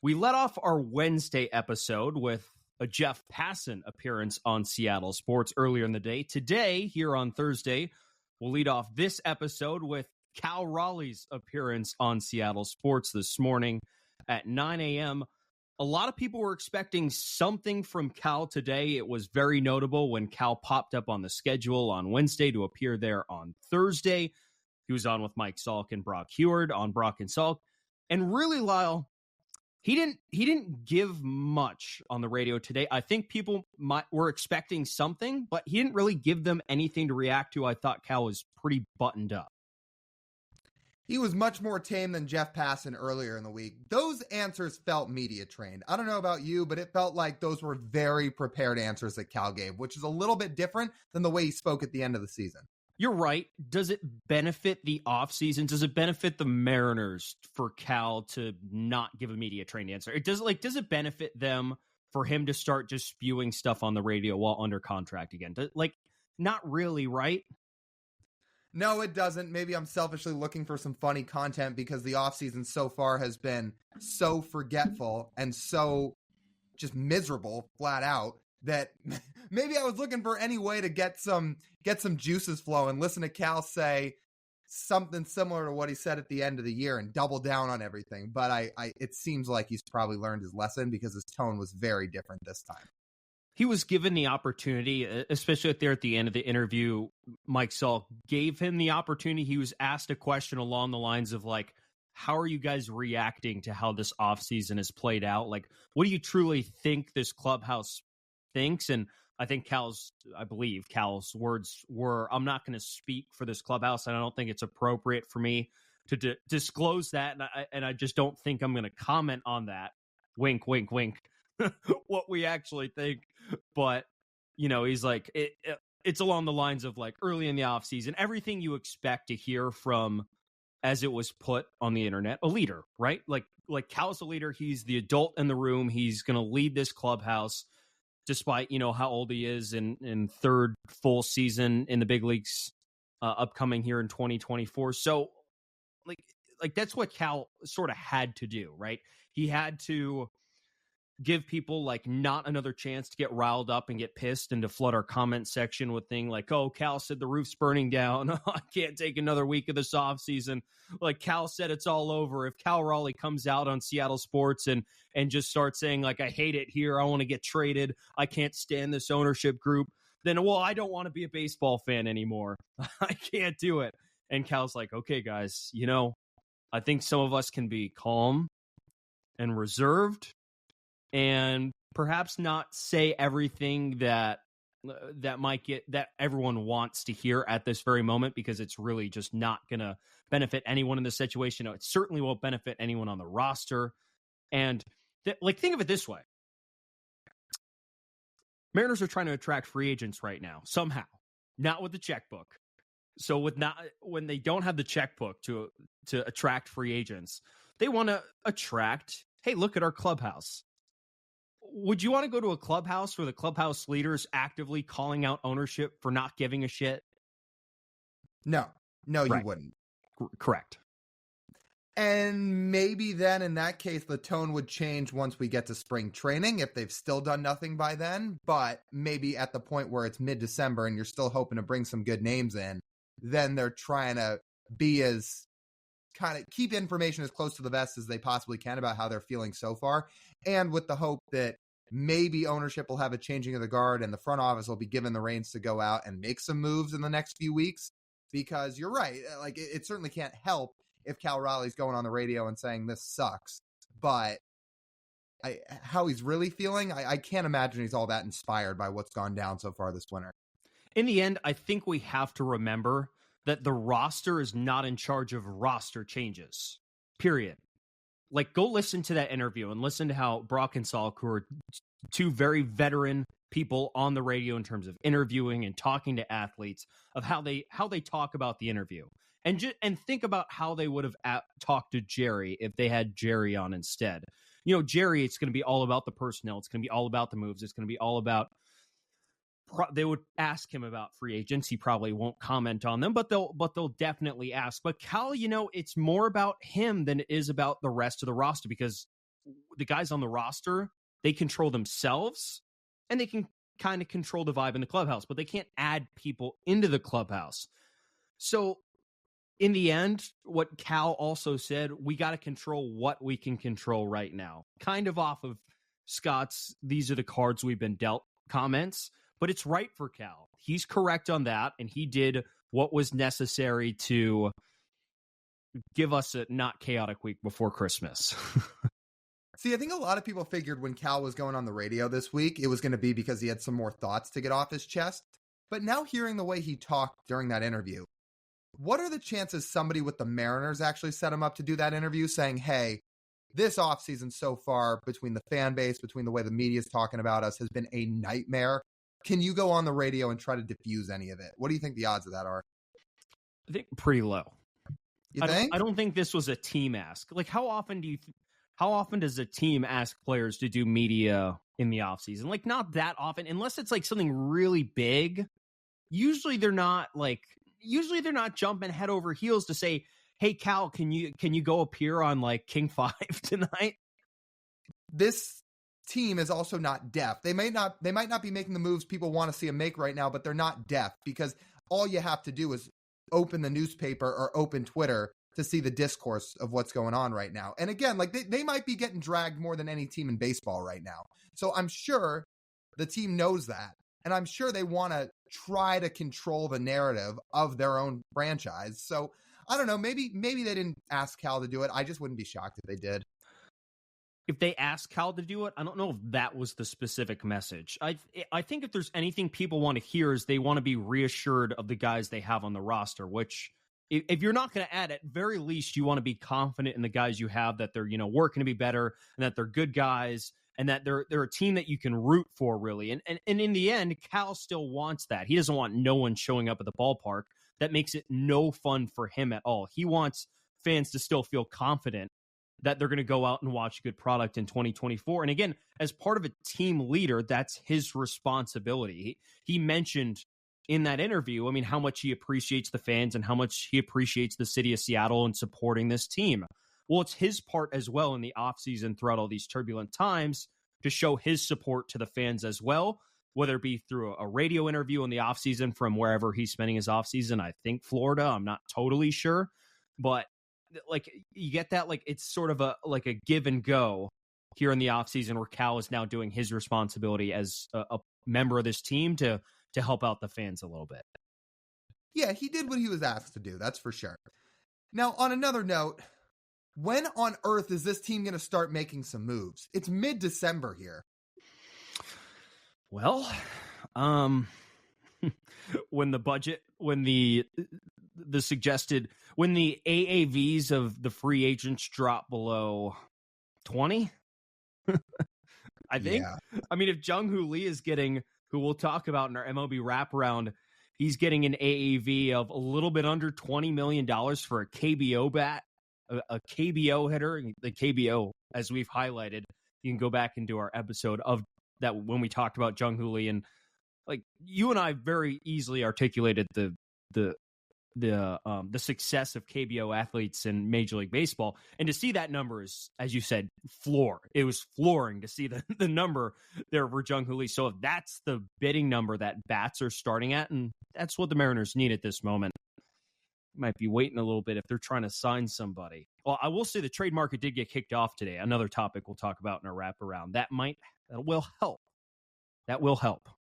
We let off our Wednesday episode with a Jeff Passan appearance on Seattle Sports earlier in the day. Today, here on Thursday, we'll lead off this episode with Cal Raleigh's appearance on Seattle Sports this morning at 9 a.m. A lot of people were expecting something from Cal today. It was very notable when Cal popped up on the schedule on Wednesday to appear there on Thursday. He was on with Mike Salk and Brock Heward on Brock and Salk. And really, Lyle, he didn't give much on the radio today. I think people were expecting something, but he didn't really give them anything to react to. I thought Cal was pretty buttoned up. He was much more tame than Jeff Passan earlier in the week. Those answers felt media trained. I don't know about you, but it felt like those were very prepared answers that Cal gave, which is a little bit different than the way he spoke at the end of the season. You're right. Does it benefit the offseason? Does it benefit the Mariners for Cal to not give a media trained answer? Does it benefit them for him to start just spewing stuff on the radio while under contract again? Not really, right? No, it doesn't. Maybe I'm selfishly looking for some funny content because the offseason so far has been so forgetful and so just miserable flat out that maybe I was looking for any way to get some juices flowing, listen to Cal say something similar to what he said at the end of the year and double down on everything. But it seems like he's probably learned his lesson because his tone was very different this time. He was given the opportunity, especially there at the end of the interview. Mike Salk gave him the opportunity. He was asked a question along the lines of like, how are you guys reacting to how this offseason has played out? Like, what do you truly think this clubhouse thinks? And I think I believe Cal's words were, I'm not going to speak for this clubhouse, and I don't think it's appropriate for me to disclose that. And I just don't think I'm going to comment on that. Wink, wink, wink. What we actually think. But, he's like, it's along the lines of like early in the offseason, everything you expect to hear from, as it was put on the internet, a leader, right? Like Cal's a leader. He's the adult in the room. He's going to lead this clubhouse despite, how old he is in third full season in the big leagues upcoming here in 2024. So like that's what Cal sort of had to do, right? He had to give people like not another chance to get riled up and get pissed and to flood our comment section with things like, oh, Cal said the roof's burning down. I can't take another week of this offseason. Like Cal said, it's all over. If Cal Raleigh comes out on Seattle Sports and just starts saying like, I hate it here, I want to get traded, I can't stand this ownership group, then, well, I don't want to be a baseball fan anymore. I can't do it. And Cal's like, okay, guys, I think some of us can be calm and reserved and perhaps not say everything that everyone wants to hear at this very moment, because it's really just not going to benefit anyone in this situation. It certainly won't benefit anyone on the roster. And think of it this way. Mariners are trying to attract free agents right now, somehow, not with the checkbook. So when they don't have the checkbook to attract free agents, they want to attract, hey, look at our clubhouse. Would you want to go to a clubhouse where the clubhouse leaders actively calling out ownership for not giving a shit? No, right. You wouldn't. Correct. And maybe then in that case, the tone would change once we get to spring training if they've still done nothing by then. But maybe at the point where it's mid-December and you're still hoping to bring some good names in, then they're trying to be as kind of keep information as close to the vest as they possibly can about how they're feeling so far. And with the hope that maybe ownership will have a changing of the guard and the front office will be given the reins to go out and make some moves in the next few weeks. Because you're right. Like it certainly can't help if Cal Raleigh's going on the radio and saying this sucks, but how he's really feeling, I can't imagine he's all that inspired by what's gone down so far this winter. In the end, I think we have to remember that the roster is not in charge of roster changes, period. Like, go listen to that interview and listen to how Brock and Salk, who are two very veteran people on the radio in terms of interviewing and talking to athletes, of how they talk about the interview. And think about how they would have talked to Jerry if they had Jerry on instead. Jerry, it's going to be all about the personnel. It's going to be all about the moves. It's going to be all about they would ask him about free agents. He probably won't comment on them, but they'll definitely ask. But Cal, it's more about him than it is about the rest of the roster, because the guys on the roster, they control themselves and they can kind of control the vibe in the clubhouse, but they can't add people into the clubhouse. So in the end, what Cal also said, we got to control what we can control right now. Kind of off of Scott's "these are the cards we've been dealt" comments, but it's right for Cal. He's correct on that, and he did what was necessary to give us a not chaotic week before Christmas. See, I think a lot of people figured when Cal was going on the radio this week, it was going to be because he had some more thoughts to get off his chest. But now hearing the way he talked during that interview, what are the chances somebody with the Mariners actually set him up to do that interview saying, hey, this offseason so far between the fan base, between the way the media is talking about us has been a nightmare. Can you go on the radio and try to diffuse any of it? What do you think the odds of that are? I think pretty low. You think? I don't think this was a team ask. Like, how often does a team ask players to do media in the offseason? Like, not that often, unless it's like something really big. Usually they're not jumping head over heels to say, hey, Cal, can you go appear on like King 5 tonight? This team is also not deaf. They might not be making the moves people want to see them make right now, but they're not deaf, because all you have to do is open the newspaper or open Twitter to see the discourse of what's going on right now. And again, like they might be getting dragged more than any team in baseball right now. So I'm sure the team knows that. And I'm sure they want to try to control the narrative of their own franchise. So I don't know, maybe they didn't ask Cal to do it. I just wouldn't be shocked if they did. If they asked Cal to do it, I don't know if that was the specific message. I think if there's anything people want to hear is they want to be reassured of the guys they have on the roster, which if you're not going to add, at very least you want to be confident in the guys you have, that they're, working to be better and that they're good guys and that they're a team that you can root for, really. And in the end, Cal still wants that. He doesn't want no one showing up at the ballpark. That makes it no fun for him at all. He wants fans to still feel confident that they're going to go out and watch a good product in 2024. And again, as part of a team leader, that's his responsibility. He mentioned in that interview, how much he appreciates the fans and how much he appreciates the city of Seattle and supporting this team. Well, it's his part as well in the offseason throughout all these turbulent times to show his support to the fans as well, whether it be through a radio interview in the offseason from wherever he's spending his offseason. I think Florida, I'm not totally sure, but like you get that, like it's sort of a give and go here in the offseason where Cal is now doing his responsibility as a member of this team to help out the fans a little bit. Yeah, he did what he was asked to do, that's for sure. Now, on another note, when on earth is this team going to start making some moves? It's mid-December here. Well, when the AAVs of the free agents drop below 20, I think. Yeah. If Jung-Hoo Lee is getting, who we'll talk about in our MLB wraparound, he's getting an AAV of a little bit under $20 million for a KBO bat, a KBO hitter. The KBO, as we've highlighted, you can go back and do our episode of that when we talked about Jung-Hoo Lee, and like you and I very easily articulated the success of KBO athletes in Major League Baseball. And to see that number is, as you said, it was flooring to see the number there for Jung-Hoo Lee. So if that's the bidding number that bats are starting at, and that's what the Mariners need at this moment, might be waiting a little bit if they're trying to sign somebody. Well, I will say the trade market did get kicked off today. Another topic we'll talk about in our wraparound. That will help. That will help.